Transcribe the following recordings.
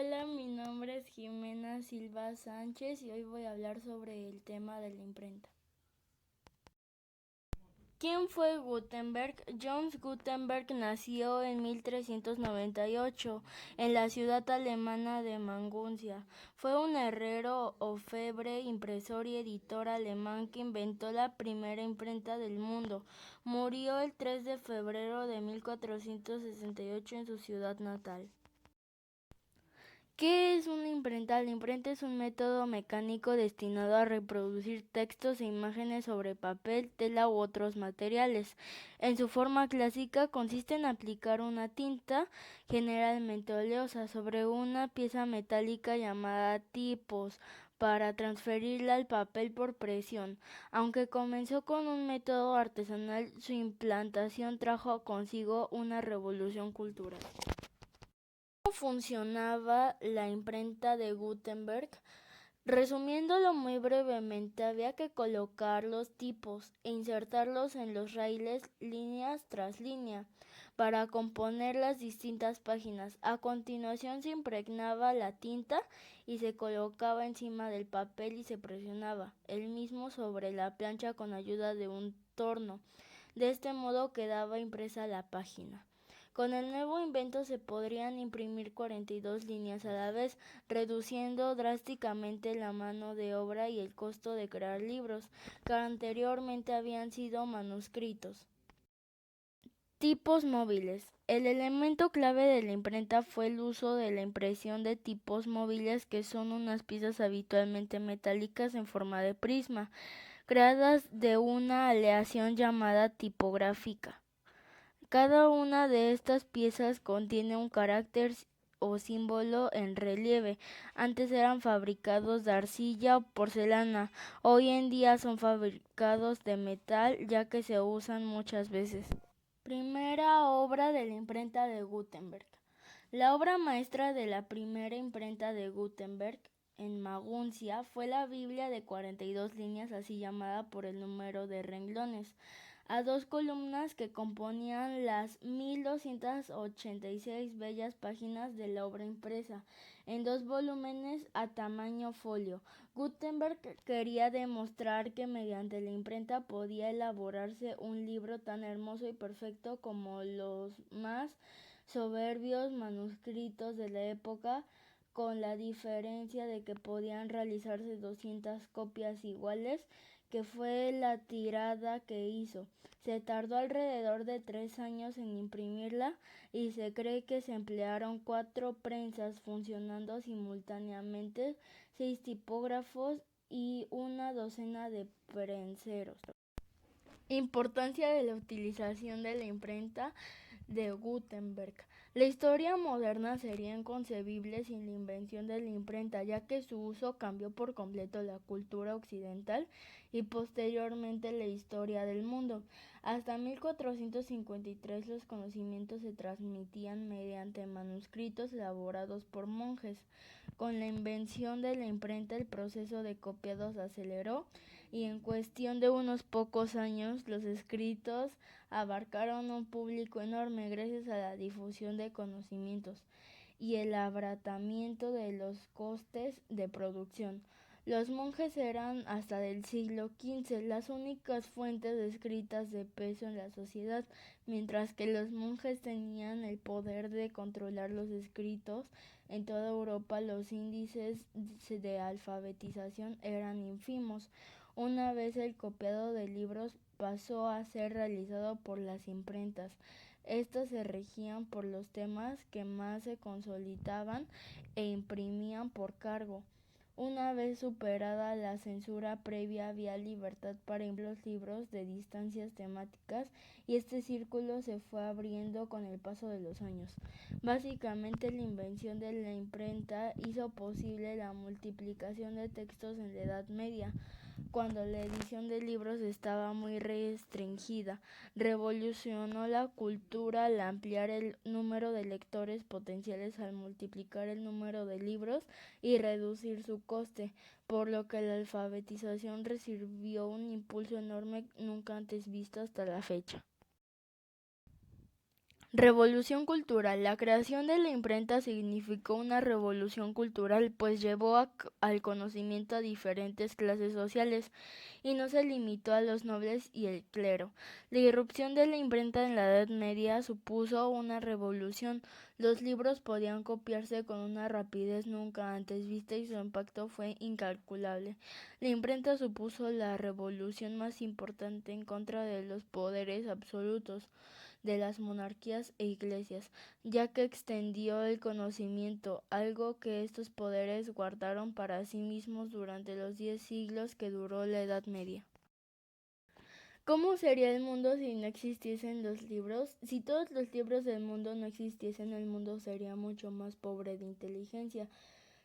Hola, mi nombre es Jimena Silva Sánchez y hoy voy a hablar sobre el tema de la imprenta. ¿Quién fue Gutenberg? Johannes Gutenberg nació en 1398 en la ciudad alemana de Maguncia. Fue un herrero, orfebre, impresor y editor alemán que inventó la primera imprenta del mundo. Murió el 3 de febrero de 1468 en su ciudad natal. ¿Qué es una imprenta? La imprenta es un método mecánico destinado a reproducir textos e imágenes sobre papel, tela u otros materiales. En su forma clásica consiste en aplicar una tinta, generalmente oleosa, sobre una pieza metálica llamada tipos, para transferirla al papel por presión. Aunque comenzó con un método artesanal, su implantación trajo consigo una revolución cultural. ¿Cómo funcionaba la imprenta de Gutenberg? Resumiéndolo muy brevemente, había que colocar los tipos e insertarlos en los raíles línea tras línea para componer las distintas páginas. A continuación se impregnaba la tinta y se colocaba encima del papel y se presionaba el mismo sobre la plancha con ayuda de un torno. De este modo quedaba impresa la página. Con el nuevo invento se podrían imprimir 42 líneas a la vez, reduciendo drásticamente la mano de obra y el costo de crear libros, que anteriormente habían sido manuscritos. Tipos móviles. El elemento clave de la imprenta fue el uso de la impresión de tipos móviles, que son unas piezas habitualmente metálicas en forma de prisma, creadas de una aleación llamada tipográfica. Cada una de estas piezas contiene un carácter o símbolo en relieve. Antes eran fabricados de arcilla o porcelana. Hoy en día son fabricados de metal, ya que se usan muchas veces. Primera obra de la imprenta de Gutenberg. La obra maestra de la primera imprenta de Gutenberg en Maguncia fue la Biblia de 42 líneas, así llamada por el número de renglones, a dos columnas que componían las 1286 bellas páginas de la obra impresa, en dos volúmenes a tamaño folio. Gutenberg quería demostrar que mediante la imprenta podía elaborarse un libro tan hermoso y perfecto como los más soberbios manuscritos de la época, con la diferencia de que podían realizarse 200 copias iguales, que fue la tirada que hizo. Se tardó alrededor de 3 años en imprimirla y se cree que se emplearon 4 prensas funcionando simultáneamente, 6 tipógrafos y una docena de prenseros. Importancia de la utilización de la imprenta de Gutenberg. La historia moderna sería inconcebible sin la invención de la imprenta, ya que su uso cambió por completo la cultura occidental y posteriormente la historia del mundo. Hasta 1453 los conocimientos se transmitían mediante manuscritos elaborados por monjes. Con la invención de la imprenta el proceso de copiado se aceleró y en cuestión de unos pocos años los escritos abarcaron un público enorme gracias a la difusión de conocimientos y el abaratamiento de los costes de producción. Los monjes eran hasta del siglo XV las únicas fuentes escritas de peso en la sociedad, mientras que los monjes tenían el poder de controlar los escritos. En toda Europa los índices de alfabetización eran ínfimos. Una vez el copiado de libros pasó a ser realizado por las imprentas. Estas se regían por los temas que más se consolidaban e imprimían por cargo. Una vez superada la censura previa había libertad para imprimir los libros de distancias temáticas y este círculo se fue abriendo con el paso de los años. Básicamente la invención de la imprenta hizo posible la multiplicación de textos en la Edad Media, cuando la edición de libros estaba muy restringida. Revolucionó la cultura al ampliar el número de lectores potenciales al multiplicar el número de libros y reducir su coste, por lo que la alfabetización recibió un impulso enorme nunca antes visto hasta la fecha. Revolución cultural. La creación de la imprenta significó una revolución cultural, pues llevó al conocimiento a diferentes clases sociales y no se limitó a los nobles y el clero. La irrupción de la imprenta en la Edad Media supuso una revolución. Los libros podían copiarse con una rapidez nunca antes vista y su impacto fue incalculable. La imprenta supuso la revolución más importante en contra de los poderes absolutos de las monarquías e iglesias, ya que extendió el conocimiento, algo que estos poderes guardaron para sí mismos durante los 10 siglos que duró la Edad Media. ¿Cómo sería el mundo si no existiesen los libros? Si todos los libros del mundo no existiesen, el mundo sería mucho más pobre de inteligencia.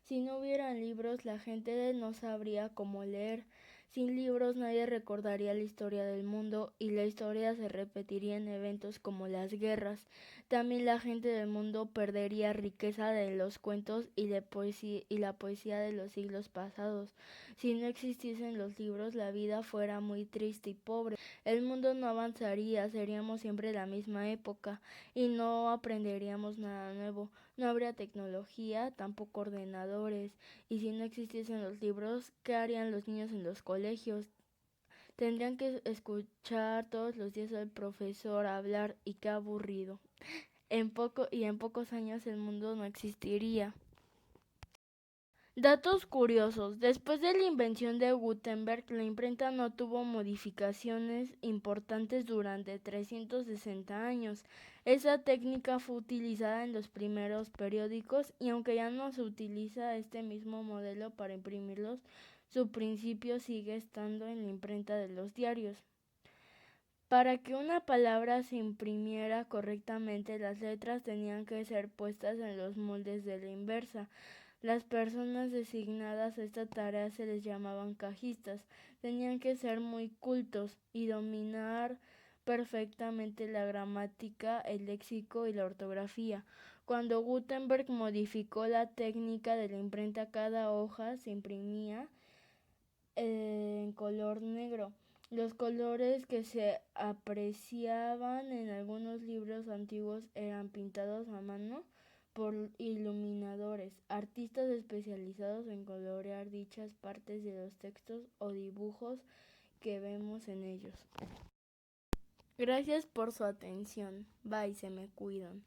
Si no hubieran libros, la gente no sabría cómo leer. Sin libros nadie recordaría la historia del mundo y la historia se repetiría en eventos como las guerras. También la gente del mundo perdería riqueza de los cuentos y la poesía de los siglos pasados. Si no existiesen los libros, la vida fuera muy triste y pobre. El mundo no avanzaría, seríamos siempre la misma época y no aprenderíamos nada nuevo. No habría tecnología, tampoco ordenadores, y si no existiesen los libros, ¿qué harían los niños en los colegios? Tendrían que escuchar todos los días al profesor hablar y qué aburrido. En pocos años el mundo no existiría. Datos curiosos. Después de la invención de Gutenberg, la imprenta no tuvo modificaciones importantes durante 360 años. Esa técnica fue utilizada en los primeros periódicos y aunque ya no se utiliza este mismo modelo para imprimirlos, su principio sigue estando en la imprenta de los diarios. Para que una palabra se imprimiera correctamente, las letras tenían que ser puestas en los moldes de la inversa. Las personas designadas a esta tarea se les llamaban cajistas. Tenían que ser muy cultos y dominar perfectamente la gramática, el léxico y la ortografía. Cuando Gutenberg modificó la técnica de la imprenta, cada hoja se imprimía en color negro. Los colores que se apreciaban en algunos libros antiguos eran pintados a mano por iluminadores, artistas especializados en colorear dichas partes de los textos o dibujos que vemos en ellos. Gracias por su atención. Bye, se me cuidan.